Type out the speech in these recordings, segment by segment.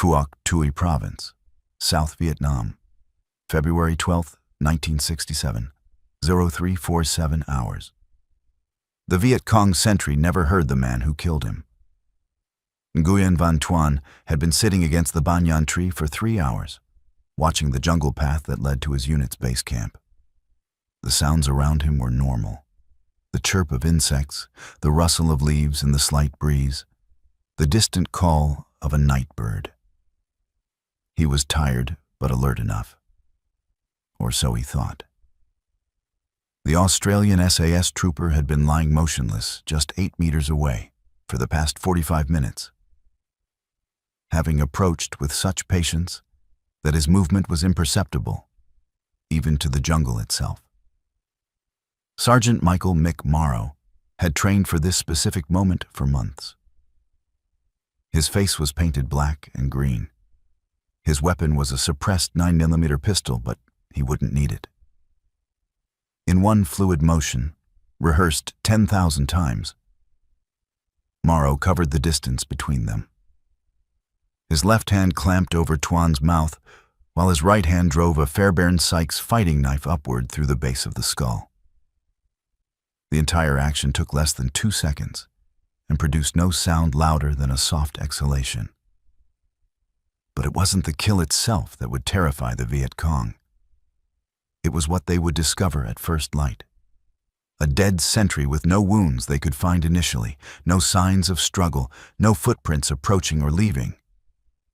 Phuoc Tuy Province, South Vietnam, February 12, 1967, 0347 hours. The Viet Cong sentry never heard the man who killed him. Nguyen Van Tuan had been sitting against the banyan tree for 3 hours, watching the jungle path that led to his unit's base camp. The sounds around him were normal. The chirp of insects, the rustle of leaves in the slight breeze, the distant call of a night bird. He was tired but alert enough. Or so he thought. The Australian SAS trooper had been lying motionless just 8 meters away for the past 45 minutes, having approached with such patience that his movement was imperceptible, even to the jungle itself. Sergeant Michael Mick Morrow had trained for this specific moment for months. His face was painted black and green. His weapon was a suppressed 9mm pistol, but he wouldn't need it. In one fluid motion, rehearsed 10,000 times, Morrow covered the distance between them. His left hand clamped over Tuan's mouth, while his right hand drove a Fairbairn Sykes fighting knife upward through the base of the skull. The entire action took less than 2 seconds and produced no sound louder than a soft exhalation. But it wasn't the kill itself that would terrify the Viet Cong. It was what they would discover at first light. A dead sentry with no wounds they could find initially, no signs of struggle, no footprints approaching or leaving.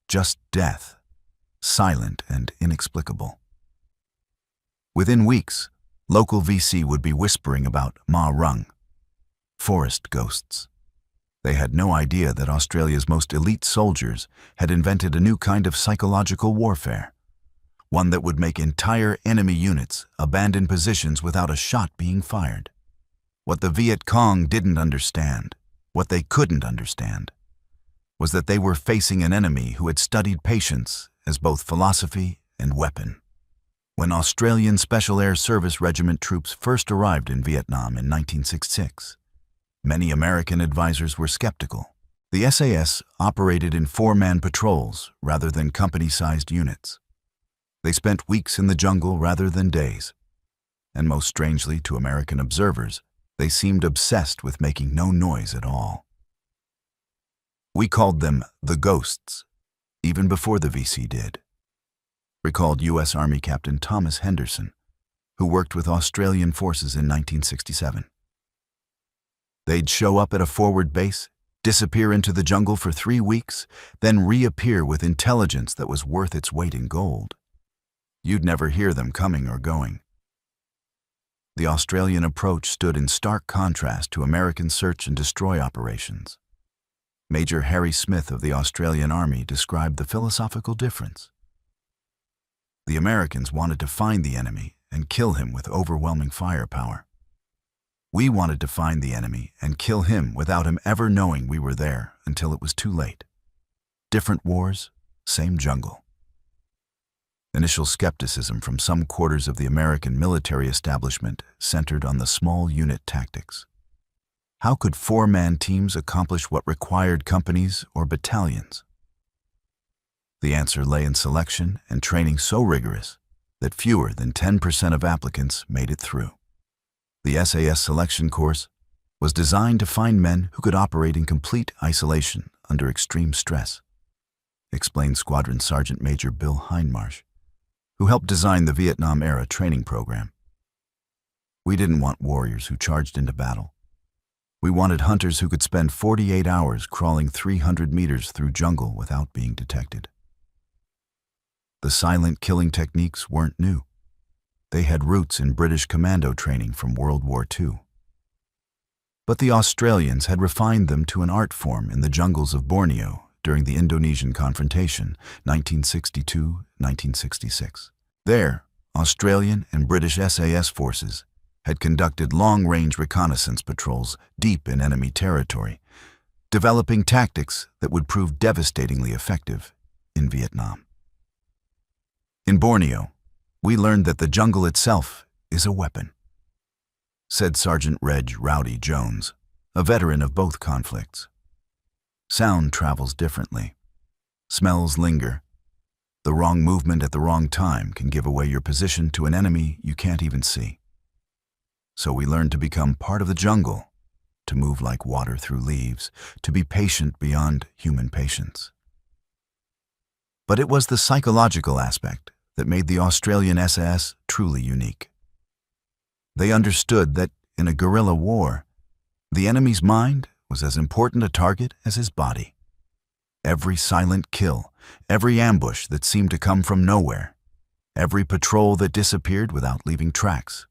Just death, silent and inexplicable. Within weeks, local VC would be whispering about Ma Rung, forest ghosts. They had no idea that Australia's most elite soldiers had invented a new kind of psychological warfare, one that would make entire enemy units abandon positions without a shot being fired. What the Viet Cong didn't understand, what they couldn't understand, was that they were facing an enemy who had studied patience as both philosophy and weapon. When Australian Special Air Service Regiment troops first arrived in Vietnam in 1966, many American advisors were skeptical. The SAS operated in 4-man patrols rather than company-sized units. They spent weeks in the jungle rather than days, and most strangely to American observers, they seemed obsessed with making no noise at all. We called them the Ghosts, even before the VC did, recalled U.S. Army Captain Thomas Henderson, who worked with Australian forces in 1967. They'd show up at a forward base, disappear into the jungle for 3 weeks, then reappear with intelligence that was worth its weight in gold. You'd never hear them coming or going. The Australian approach stood in stark contrast to American search and destroy operations. Major Harry Smith of the Australian Army described the philosophical difference. The Americans wanted to find the enemy and kill him with overwhelming firepower. We wanted to find the enemy and kill him without him ever knowing we were there until it was too late. Different wars, same jungle. Initial skepticism from some quarters of the American military establishment centered on the small unit tactics. How could 4-man teams accomplish what required companies or battalions? The answer lay in selection and training so rigorous that fewer than 10% of applicants made it through. The SAS selection course was designed to find men who could operate in complete isolation under extreme stress, explained Squadron Sergeant Major Bill Hindmarsh, who helped design the Vietnam-era training program. We didn't want warriors who charged into battle. We wanted hunters who could spend 48 hours crawling 300 meters through jungle without being detected. The silent killing techniques weren't new. They had roots in British commando training from World War II. But the Australians had refined them to an art form in the jungles of Borneo during the Indonesian confrontation, 1962-1966. There, Australian and British SAS forces had conducted long-range reconnaissance patrols deep in enemy territory, developing tactics that would prove devastatingly effective in Vietnam. In Borneo, we learned that the jungle itself is a weapon, said Sergeant Reg Rowdy Jones, a veteran of both conflicts. Sound travels differently. Smells linger. The wrong movement at the wrong time can give away your position to an enemy you can't even see. So we learn to become part of the jungle, to move like water through leaves, to be patient beyond human patience. But it was the psychological aspect that made the Australian SAS truly unique. They understood that in a guerrilla war, the enemy's mind was as important a target as his body. Every silent kill, every ambush that seemed to come from nowhere, every patrol that disappeared without leaving tracks,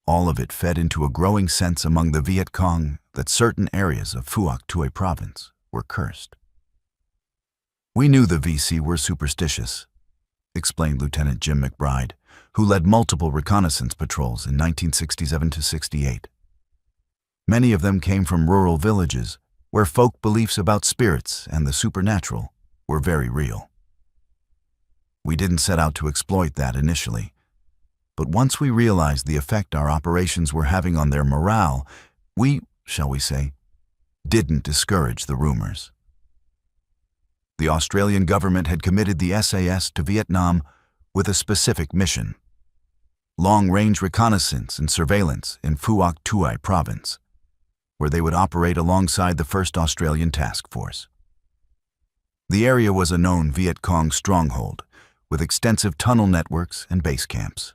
all of it fed into a growing sense among the Viet Cong that certain areas of Phuoc Tuy Province were cursed. "We knew the VC were superstitious," explained Lieutenant Jim McBride, who led multiple reconnaissance patrols in 1967 to 68. Many of them came from rural villages where folk beliefs about spirits and the supernatural were very real. We didn't set out to exploit that initially, but once we realized the effect our operations were having on their morale, we, shall we say, didn't discourage the rumors. The Australian government had committed the SAS to Vietnam with a specific mission: long-range reconnaissance and surveillance in Phuoc Tuy Province, where they would operate alongside the 1st Australian Task Force. The area was a known Viet Cong stronghold, with extensive tunnel networks and base camps.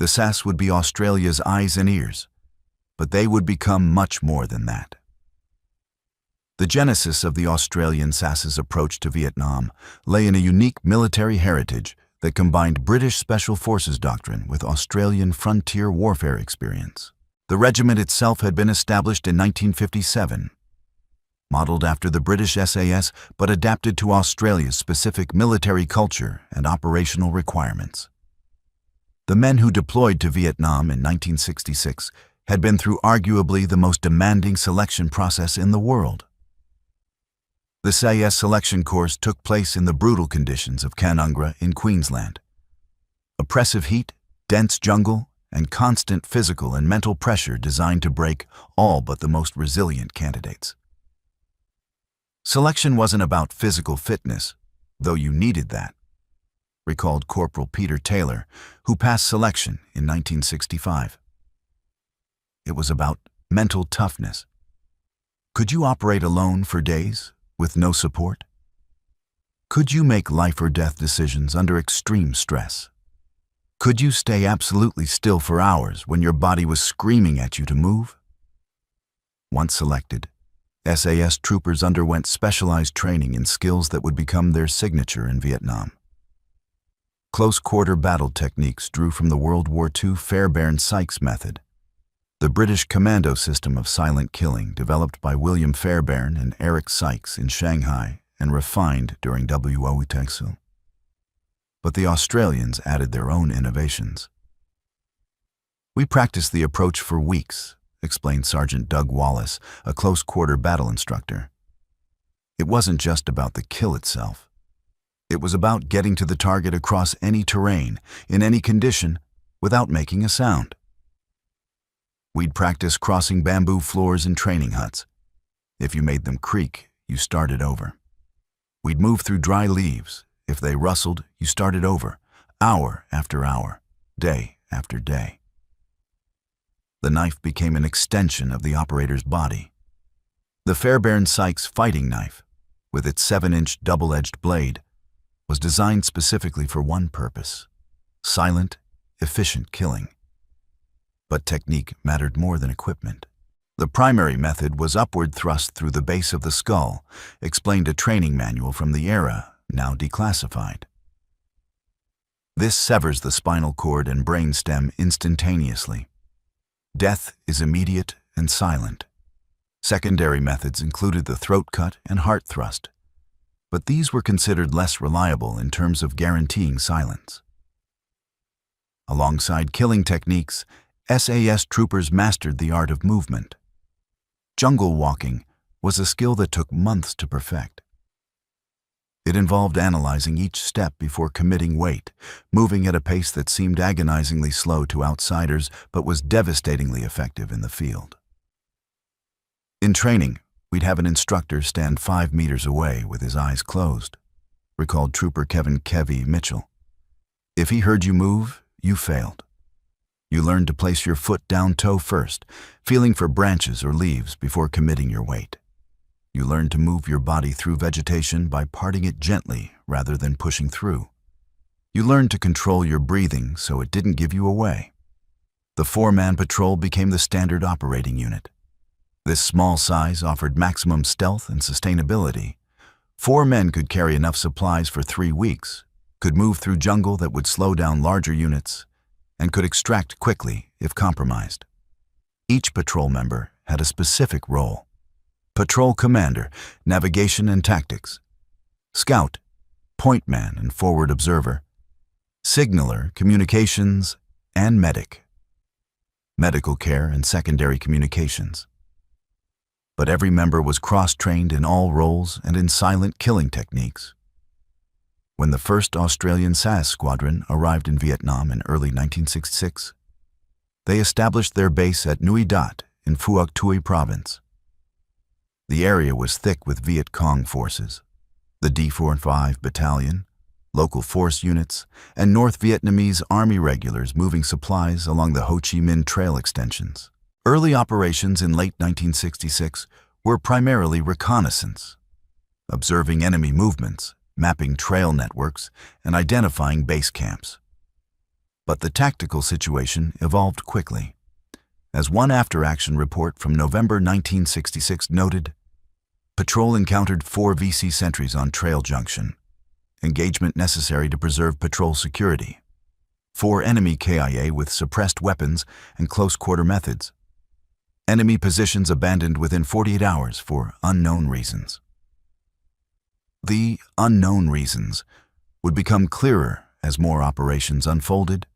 The SAS would be Australia's eyes and ears, but they would become much more than that. The genesis of the Australian SAS's approach to Vietnam lay in a unique military heritage that combined British Special Forces doctrine with Australian frontier warfare experience. The regiment itself had been established in 1957, modeled after the British SAS but adapted to Australia's specific military culture and operational requirements. The men who deployed to Vietnam in 1966 had been through arguably the most demanding selection process in the world. The SAS selection course took place in the brutal conditions of Canungra in Queensland. Oppressive heat, dense jungle, and constant physical and mental pressure designed to break all but the most resilient candidates. Selection wasn't about physical fitness, though you needed that, recalled Corporal Peter Taylor, who passed selection in 1965. It was about mental toughness. Could you operate alone for days, with no support? Could you make life or death decisions under extreme stress? Could you stay absolutely still for hours when your body was screaming at you to move? Once selected, SAS troopers underwent specialized training in skills that would become their signature in Vietnam. Close-quarter battle techniques drew from the World War II Fairbairn-Sykes method, the British commando system of silent killing developed by William Fairbairn and Eric Sykes in Shanghai and refined during WO Texel. But the Australians added their own innovations. "We practiced the approach for weeks," explained Sergeant Doug Wallace, a close-quarter battle instructor. "It wasn't just about the kill itself. It was about getting to the target across any terrain, in any condition, without making a sound. We'd practice crossing bamboo floors in training huts. If you made them creak, you started over. We'd move through dry leaves. If they rustled, you started over, hour after hour, day after day." The knife became an extension of the operator's body. The Fairbairn-Sykes fighting knife, with its 7-inch double-edged blade, was designed specifically for one purpose: silent, efficient killing. But technique mattered more than equipment. The primary method was upward thrust through the base of the skull, explained a training manual from the era, now declassified. This severs the spinal cord and brainstem instantaneously. Death is immediate and silent. Secondary methods included the throat cut and heart thrust, but these were considered less reliable in terms of guaranteeing silence. Alongside killing techniques, SAS troopers mastered the art of movement. Jungle walking was a skill that took months to perfect. It involved analyzing each step before committing weight, moving at a pace that seemed agonizingly slow to outsiders but was devastatingly effective in the field. In training, we'd have an instructor stand 5 meters away with his eyes closed, recalled Trooper Kevin "Kevy" Mitchell. If he heard you move, you failed. You learned to place your foot down toe first, feeling for branches or leaves before committing your weight. You learned to move your body through vegetation by parting it gently rather than pushing through. You learned to control your breathing so it didn't give you away. The 4-man patrol became the standard operating unit. This small size offered maximum stealth and sustainability. 4 men could carry enough supplies for 3 weeks, could move through jungle that would slow down larger units, and could extract quickly if compromised. Each patrol member had a specific role: patrol commander, navigation and tactics; scout, point man and forward observer; signaler, communications, and medic, medical care and secondary communications. But every member was cross-trained in all roles and in silent killing techniques. When the 1st Australian SAS Squadron arrived in Vietnam in early 1966, they established their base at Nui Dat in Phuoc Tuy Province. The area was thick with Viet Cong forces, the D45 Battalion, local force units, and North Vietnamese Army regulars moving supplies along the Ho Chi Minh Trail extensions. Early operations in late 1966 were primarily reconnaissance, observing enemy movements, mapping trail networks, and identifying base camps. But the tactical situation evolved quickly. As one after-action report from November 1966 noted, patrol encountered 4 VC sentries on trail junction, engagement necessary to preserve patrol security; 4 enemy KIA with suppressed weapons and close-quarter methods; enemy positions abandoned within 48 hours for unknown reasons. The unknown reasons would become clearer as more operations unfolded.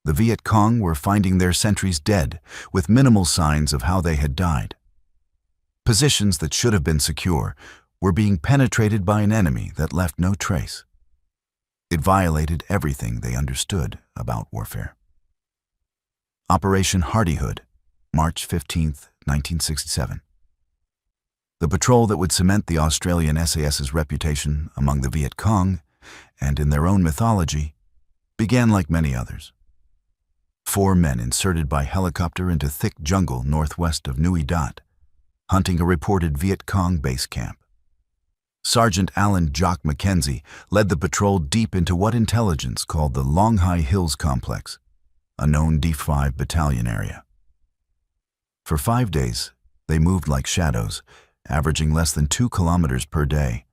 The Viet Cong were finding their sentries dead, with minimal signs of how they had died. Positions that should have been secure were being penetrated by an enemy that left no trace. It violated everything they understood about warfare. Operation Hardihood, March 15, 1967. The patrol that would cement the Australian SAS's reputation among the Viet Cong, and in their own mythology, began like many others. 4 men inserted by helicopter into thick jungle northwest of Nui Dat, hunting a reported Viet Cong base camp. Sergeant Alan "Jock" Mackenzie led the patrol deep into what intelligence called the Long High Hills Complex, a known D5 battalion area. For 5 days, they moved like shadows, averaging less than 2 kilometers per day,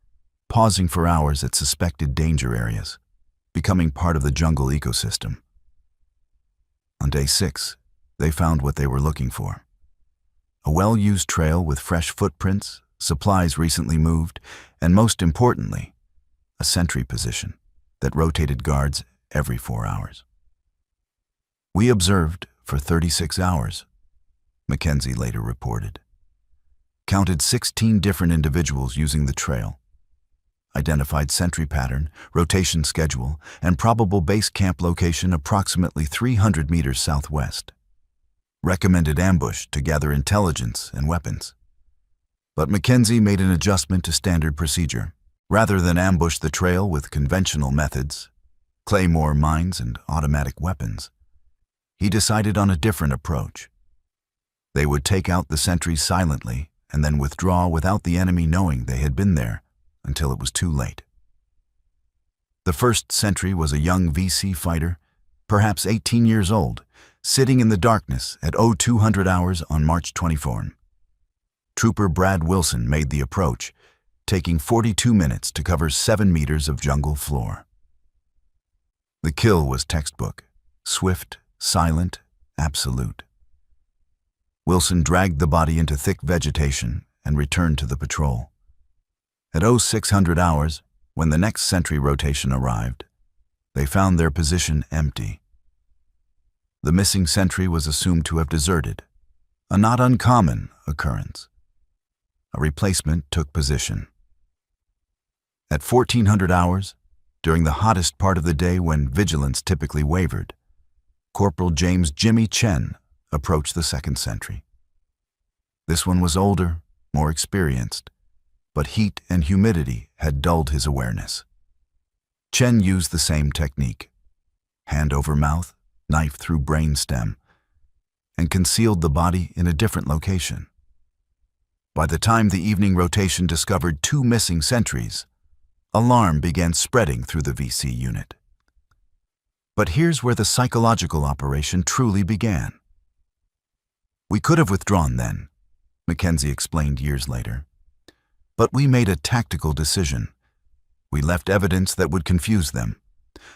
pausing for hours at suspected danger areas, becoming part of the jungle ecosystem. On day 6, they found what they were looking for: a well-used trail with fresh footprints, supplies recently moved, and most importantly, a sentry position that rotated guards every 4 hours. "We observed for 36 hours, Mackenzie later reported. Counted 16 different individuals using the trail, identified sentry pattern, rotation schedule, and probable base camp location approximately 300 meters southwest. Recommended ambush to gather intelligence and weapons. But Mackenzie made an adjustment to standard procedure. Rather than ambush the trail with conventional methods, claymore mines and automatic weapons, he decided on a different approach. They would take out the sentries silently and then withdraw without the enemy knowing they had been there until it was too late. The first sentry was a young VC fighter, perhaps 18 years old, sitting in the darkness at 0200 hours on March 24. Trooper Brad Wilson made the approach, taking 42 minutes to cover 7 meters of jungle floor. The kill was textbook, swift, silent, absolute. Wilson dragged the body into thick vegetation and returned to the patrol. At 0600 hours, when the next sentry rotation arrived, they found their position empty. The missing sentry was assumed to have deserted, a not uncommon occurrence. A replacement took position. At 1400 hours, during the hottest part of the day when vigilance typically wavered, Corporal James "Jimmy" Chen approached the second sentry. This one was older, more experienced, but heat and humidity had dulled his awareness. Chen used the same technique, hand over mouth, knife through brainstem, and concealed the body in a different location. By the time the evening rotation discovered 2 missing sentries, alarm began spreading through the VC unit. But here's where the psychological operation truly began. We could have withdrawn then, Mackenzie explained years later. But we made a tactical decision. We left evidence that would confuse them.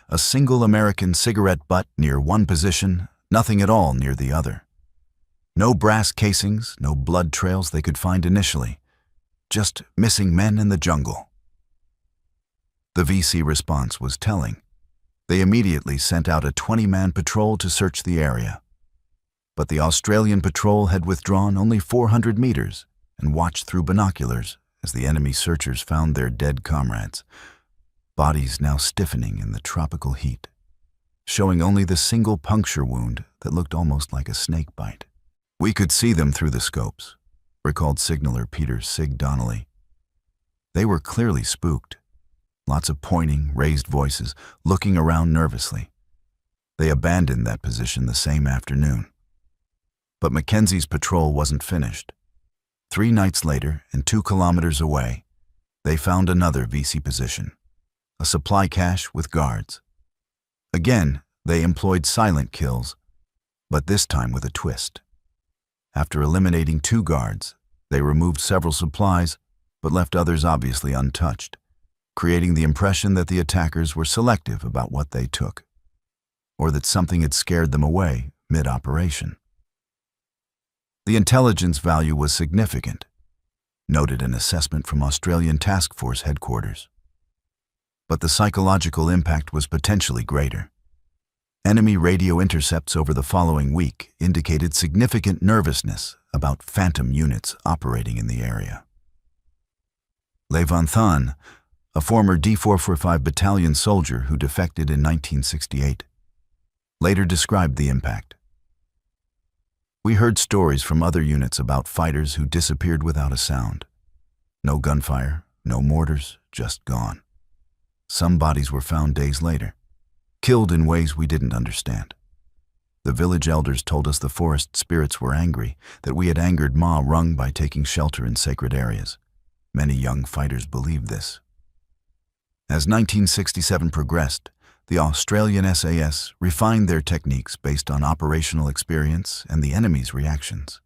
A single American cigarette butt near one position, nothing at all near the other. No brass casings, no blood trails they could find initially. Just missing men in the jungle. The VC response was telling. They immediately sent out a 20-man patrol to search the area. But the Australian patrol had withdrawn only 400 meters and watched through binoculars as the enemy searchers found their dead comrades, bodies now stiffening in the tropical heat, showing only the single puncture wound that looked almost like a snake bite. We could see them through the scopes, recalled signaller Peter Sig Donnelly. They were clearly spooked. Lots of pointing, raised voices, looking around nervously. They abandoned that position the same afternoon. But Mackenzie's patrol wasn't finished. 3 nights later, and 2 kilometers away, they found another VC position, a supply cache with guards. Again, they employed silent kills, but this time with a twist. After eliminating 2 guards, they removed several supplies, but left others obviously untouched, creating the impression that the attackers were selective about what they took, or that something had scared them away mid-operation. The intelligence value was significant, noted an assessment from Australian Task Force headquarters. But the psychological impact was potentially greater. Enemy radio intercepts over the following week indicated significant nervousness about phantom units operating in the area. Le Van Than, a former D445 battalion soldier who defected in 1968, later described the impact. We heard stories from other units about fighters who disappeared without a sound. No gunfire, no mortars, just gone. Some bodies were found days later, killed in ways we didn't understand. The village elders told us the forest spirits were angry, that we had angered Ma Rung by taking shelter in sacred areas. Many young fighters believed this. As 1967 progressed, the Australian SAS refined their techniques based on operational experience and the enemy's reactions.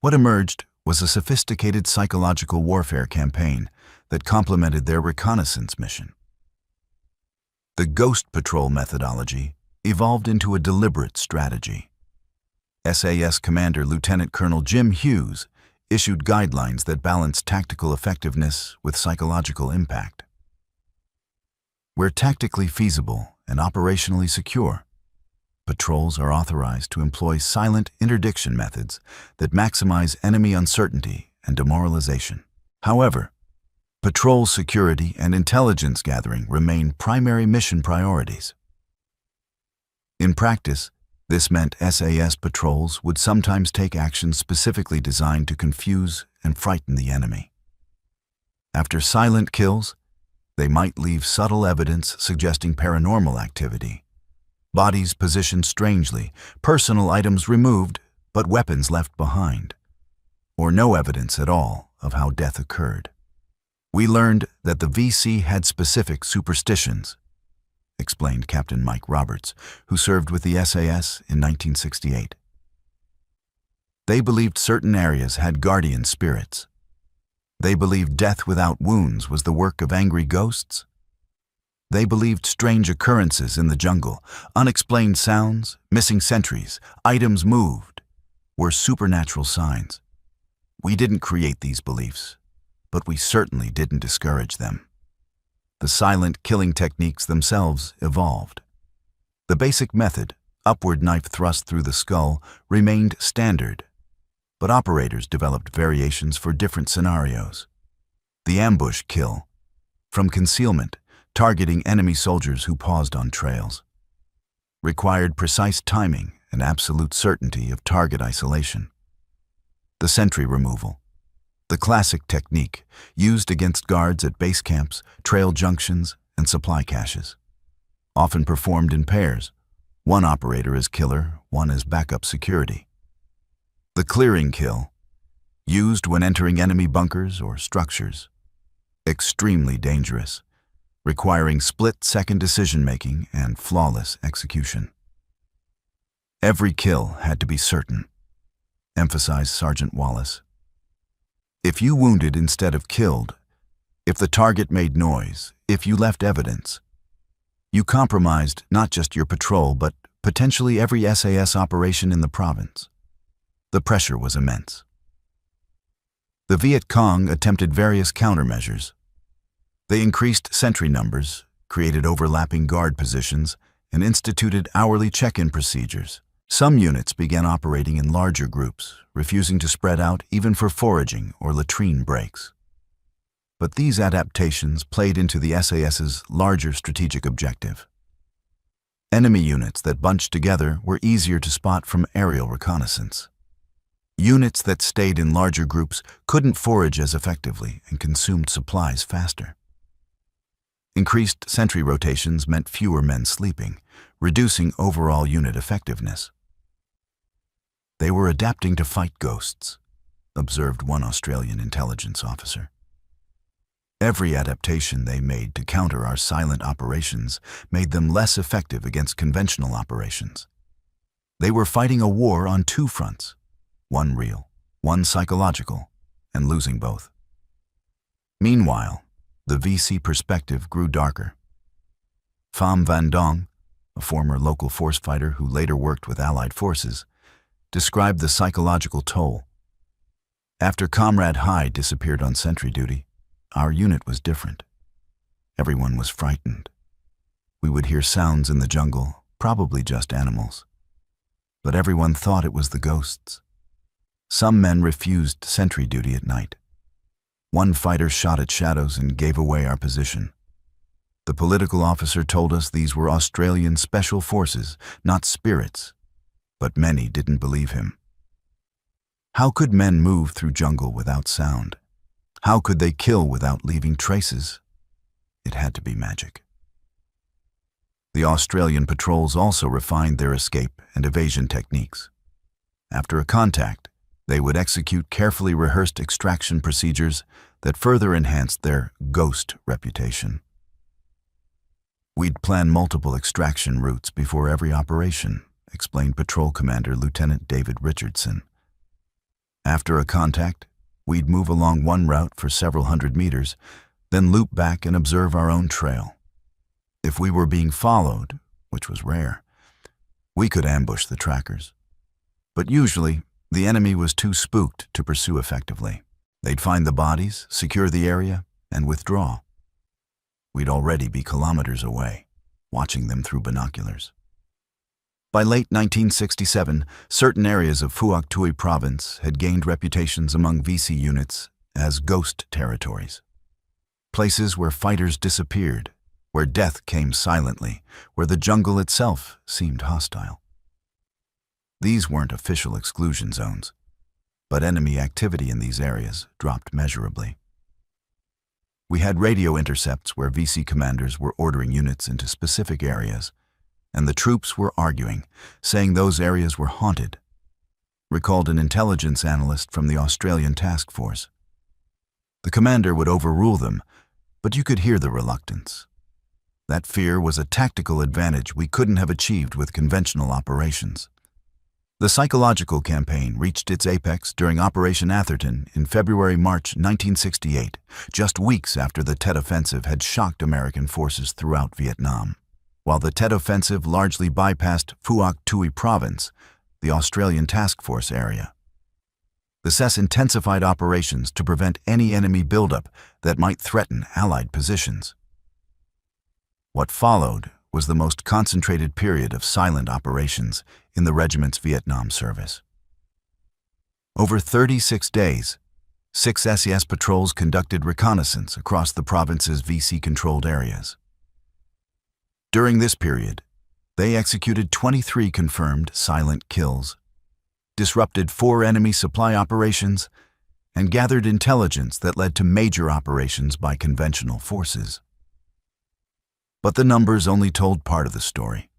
What emerged was a sophisticated psychological warfare campaign that complemented their reconnaissance mission. The Ghost Patrol methodology evolved into a deliberate strategy. SAS Commander Lieutenant Colonel Jim Hughes issued guidelines that balanced tactical effectiveness with psychological impact. Where tactically feasible and operationally secure, patrols are authorized to employ silent interdiction methods that maximize enemy uncertainty and demoralization. However, patrol security and intelligence gathering remain primary mission priorities. In practice, this meant SAS patrols would sometimes take actions specifically designed to confuse and frighten the enemy. After silent kills, they might leave subtle evidence suggesting paranormal activity. Bodies positioned strangely, personal items removed, but weapons left behind. Or no evidence at all of how death occurred. We learned that the VC had specific superstitions, explained Captain Mike Roberts, who served with the SAS in 1968. They believed certain areas had guardian spirits. They believed death without wounds was the work of angry ghosts. They believed strange occurrences in the jungle, unexplained sounds, missing sentries, items moved, were supernatural signs. We didn't create these beliefs, but we certainly didn't discourage them. The silent killing techniques themselves evolved. The basic method, upward knife thrust through the skull, remained standard, but operators developed variations for different scenarios. The ambush kill, from concealment, targeting enemy soldiers who paused on trails, required precise timing and absolute certainty of target isolation. The sentry removal, The classic technique used against guards at base camps, trail junctions, and supply caches. Often performed in pairs, one operator as killer, one as backup security. The clearing kill, used when entering enemy bunkers or structures. Extremely dangerous, requiring split-second decision-making and flawless execution. Every kill had to be certain, emphasized Sergeant Wallace. If you wounded instead of killed, if the target made noise, if you left evidence, you compromised not just your patrol but potentially every SAS operation in the province. The pressure was immense. The Viet Cong attempted various countermeasures. They increased sentry numbers, created overlapping guard positions, and instituted hourly check-in procedures. Some units began operating in larger groups, refusing to spread out even for foraging or latrine breaks. But these adaptations played into the SAS's larger strategic objective. Enemy units that bunched together were easier to spot from aerial reconnaissance. Units that stayed in larger groups couldn't forage as effectively and consumed supplies faster. Increased sentry rotations meant fewer men sleeping, reducing overall unit effectiveness. They were adapting to fight ghosts, observed one Australian intelligence officer. Every adaptation they made to counter our silent operations made them less effective against conventional operations. They were fighting a war on two fronts, one real, one psychological, and losing both. Meanwhile, the VC perspective grew darker. Pham Van Dong, a former local force fighter who later worked with Allied forces, described the psychological toll. After Comrade Hyde disappeared on sentry duty, our unit was different. Everyone was frightened. We would hear sounds in the jungle, probably just animals. But everyone thought it was the ghosts. Some men refused sentry duty at night. One fighter shot at shadows and gave away our position. The political officer told us these were Australian special forces, not spirits, but many didn't believe him. How could men move through jungle without sound? How could they kill without leaving traces? It had to be magic. The Australian patrols also refined their escape and evasion techniques. After a contact, they would execute carefully rehearsed extraction procedures that further enhanced their ghost reputation. We'd plan multiple extraction routes before every operation, explained Patrol Commander Lieutenant David Richardson. After a contact, we'd move along one route for several hundred meters, then loop back and observe our own trail. If we were being followed, which was rare, we could ambush the trackers. But usually, the enemy was too spooked to pursue effectively. They'd find the bodies, secure the area, and withdraw. We'd already be kilometers away, watching them through binoculars. By late 1967, certain areas of Phuoc Tuy Province had gained reputations among VC units as ghost territories. Places where fighters disappeared, where death came silently, where the jungle itself seemed hostile. These weren't official exclusion zones, but enemy activity in these areas dropped measurably. We had radio intercepts where VC commanders were ordering units into specific areas, and the troops were arguing, saying those areas were haunted, recalled an intelligence analyst from the Australian task force. The commander would overrule them, but you could hear the reluctance. That fear was a tactical advantage we couldn't have achieved with conventional operations. The psychological campaign reached its apex during Operation Atherton in February-March 1968, just weeks after the Tet Offensive had shocked American forces throughout Vietnam. While the Tet Offensive largely bypassed Phuoc Tuy Province, the Australian Task Force area. The SAS intensified operations to prevent any enemy buildup that might threaten Allied positions. What followed was the most concentrated period of silent operations in the regiment's Vietnam service. Over 36 days, 6 SAS patrols conducted reconnaissance across the province's VC-controlled areas. During this period, they executed 23 confirmed silent kills, disrupted 4 enemy supply operations, and gathered intelligence that led to major operations by conventional forces. But the numbers only told part of the story.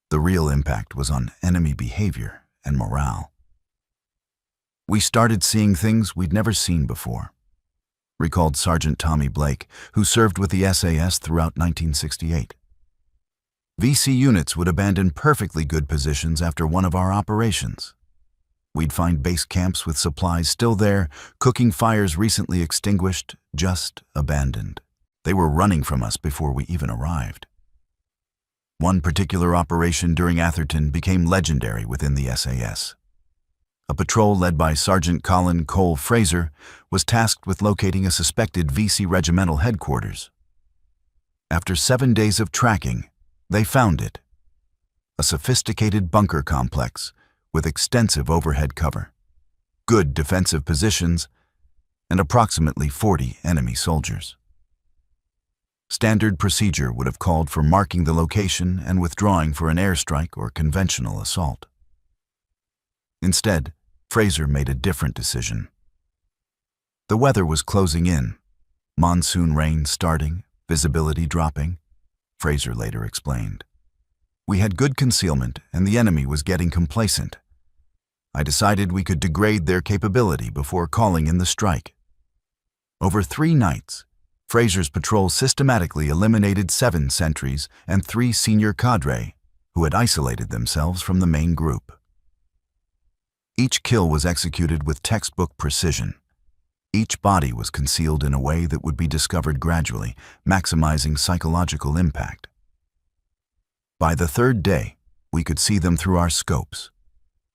The real impact was on enemy behavior and morale. We started seeing things we'd never seen before, recalled Sergeant Tommy Blake, who served with the SAS throughout 1968. VC units would abandon perfectly good positions after one of our operations. We'd find base camps with supplies still there, cooking fires recently extinguished, just abandoned. They were running from us before we even arrived. One particular operation during Atherton became legendary within the SAS. A patrol led by Sergeant Colin Cole Fraser was tasked with locating a suspected VC regimental headquarters. After 7 days of tracking, they found it. A sophisticated bunker complex with extensive overhead cover, good defensive positions, and approximately 40 enemy soldiers. Standard procedure would have called for marking the location and withdrawing for an airstrike or conventional assault. Instead, Fraser made a different decision. The weather was closing in, monsoon rain starting, visibility dropping, Fraser later explained. We had good concealment and the enemy was getting complacent. I decided we could degrade their capability before calling in the strike. Over 3 nights, Fraser's patrol systematically eliminated 7 sentries and 3 senior cadre who had isolated themselves from the main group. Each kill was executed with textbook precision. Each body was concealed in a way that would be discovered gradually, maximizing psychological impact. By the 3rd day, we could see them through our scopes,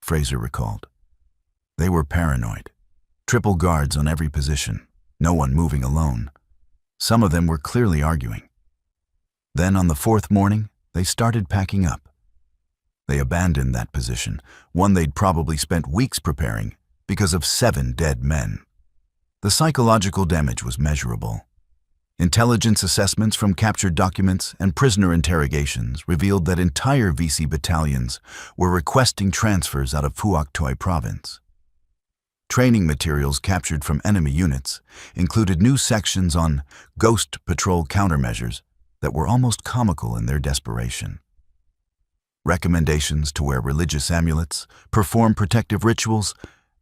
Fraser recalled. They were paranoid. Triple guards on every position, no one moving alone. Some of them were clearly arguing. Then on the 4th morning, they started packing up. They abandoned that position, one they'd probably spent weeks preparing, because of 7 dead men. The psychological damage was measurable. Intelligence assessments from captured documents and prisoner interrogations revealed that entire VC battalions were requesting transfers out of Phuoc Tuy Province. Training materials captured from enemy units included new sections on ghost patrol countermeasures that were almost comical in their desperation. Recommendations to wear religious amulets, perform protective rituals,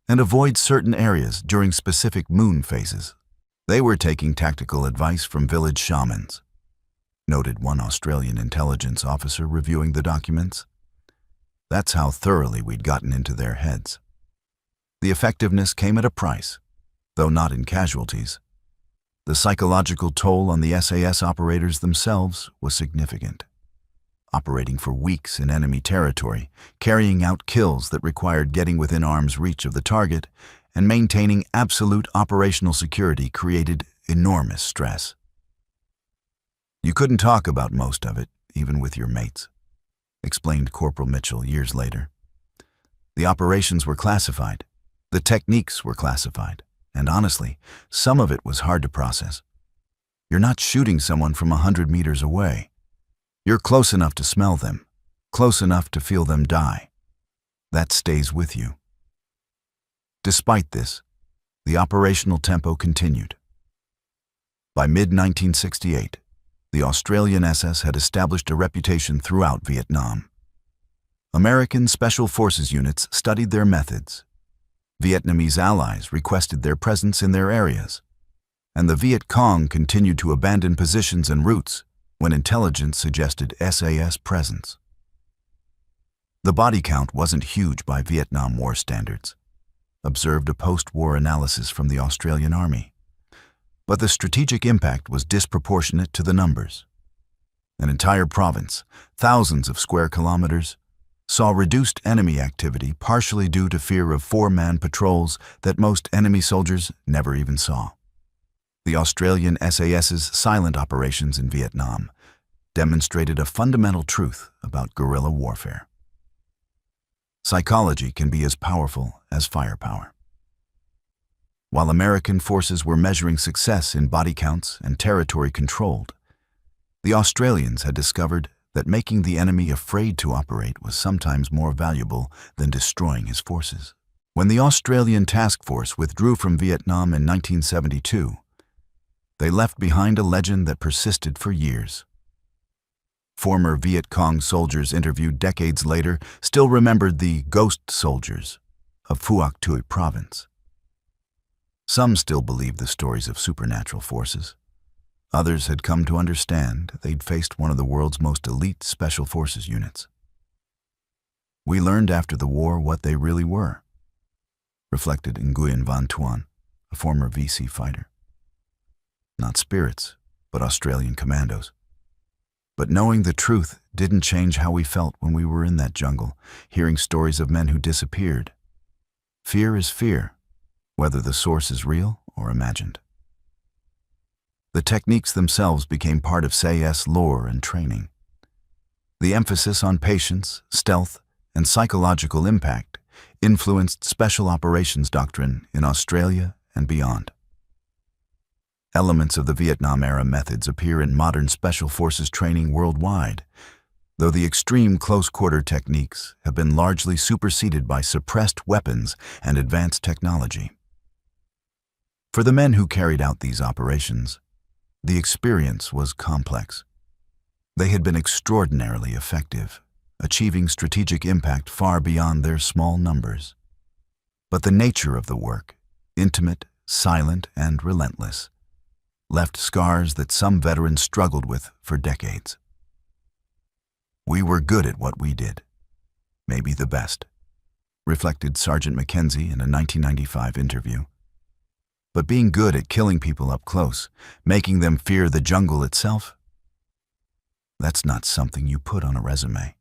and avoid certain areas during specific moon phases. They were taking tactical advice from village shamans, noted one Australian intelligence officer reviewing the documents. That's how thoroughly we'd gotten into their heads. The effectiveness came at a price, though not in casualties. The psychological toll on the SAS operators themselves was significant. Operating for weeks in enemy territory, carrying out kills that required getting within arm's reach of the target, and maintaining absolute operational security created enormous stress. You couldn't talk about most of it, even with your mates, explained Corporal Mitchell years later. The operations were classified, the techniques were classified, and honestly, some of it was hard to process. You're not shooting someone from 100 meters away. You're close enough to smell them, close enough to feel them die. That stays with you. Despite this, the operational tempo continued. By mid-1968, the Australian SS had established a reputation throughout Vietnam. American Special Forces units studied their methods. Vietnamese allies requested their presence in their areas, and the Viet Cong continued to abandon positions and routes when intelligence suggested SAS presence. The body count wasn't huge by Vietnam War standards, observed a post-war analysis from the Australian Army, but the strategic impact was disproportionate to the numbers. An entire province, thousands of square kilometers, saw reduced enemy activity partially due to fear of 4-man patrols that most enemy soldiers never even saw. The Australian SAS's silent operations in Vietnam demonstrated a fundamental truth about guerrilla warfare. Psychology can be as powerful as firepower. While American forces were measuring success in body counts and territory controlled, the Australians had discovered that making the enemy afraid to operate was sometimes more valuable than destroying his forces. When the Australian task force withdrew from Vietnam in 1972, they left behind a legend that persisted for years. Former Viet Cong soldiers interviewed decades later still remembered the ghost soldiers of Phuoc Tuy Province. Some still believed the stories of supernatural forces. Others had come to understand they'd faced one of the world's most elite special forces units. We learned after the war what they really were, reflected Nguyen Van Tuan, a former VC fighter. Not spirits, but Australian commandos. But knowing the truth didn't change how we felt when we were in that jungle, hearing stories of men who disappeared. Fear is fear, whether the source is real or imagined. The techniques themselves became part of SAS lore and training. The emphasis on patience, stealth, and psychological impact influenced special operations doctrine in Australia and beyond. Elements of the Vietnam-era methods appear in modern special forces training worldwide, though the extreme close-quarter techniques have been largely superseded by suppressed weapons and advanced technology. For the men who carried out these operations, the experience was complex. They had been extraordinarily effective, achieving strategic impact far beyond their small numbers. But the nature of the work, intimate, silent, and relentless, left scars that some veterans struggled with for decades. We were good at what we did, maybe the best, reflected Sergeant Mackenzie in a 1995 interview. But being good at killing people up close, making them fear the jungle itself, that's not something you put on a resume.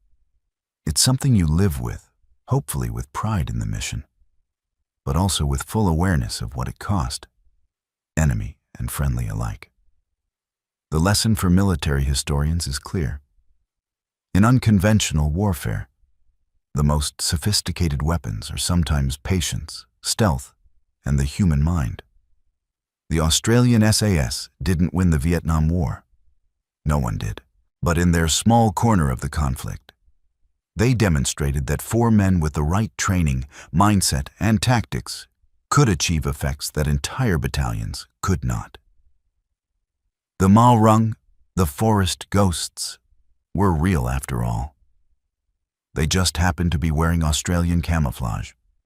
It's something you live with, hopefully with pride in the mission, but also with full awareness of what it cost, enemy and friendly alike. The lesson for military historians is clear. In unconventional warfare, the most sophisticated weapons are sometimes patience, stealth, and the human mind. The Australian SAS didn't win the Vietnam War. No one did. But in their small corner of the conflict, they demonstrated that 4 men with the right training, mindset, and tactics could achieve effects that entire battalions could not. The Ma Rung, the forest ghosts, were real after all. They just happened to be wearing Australian camouflage.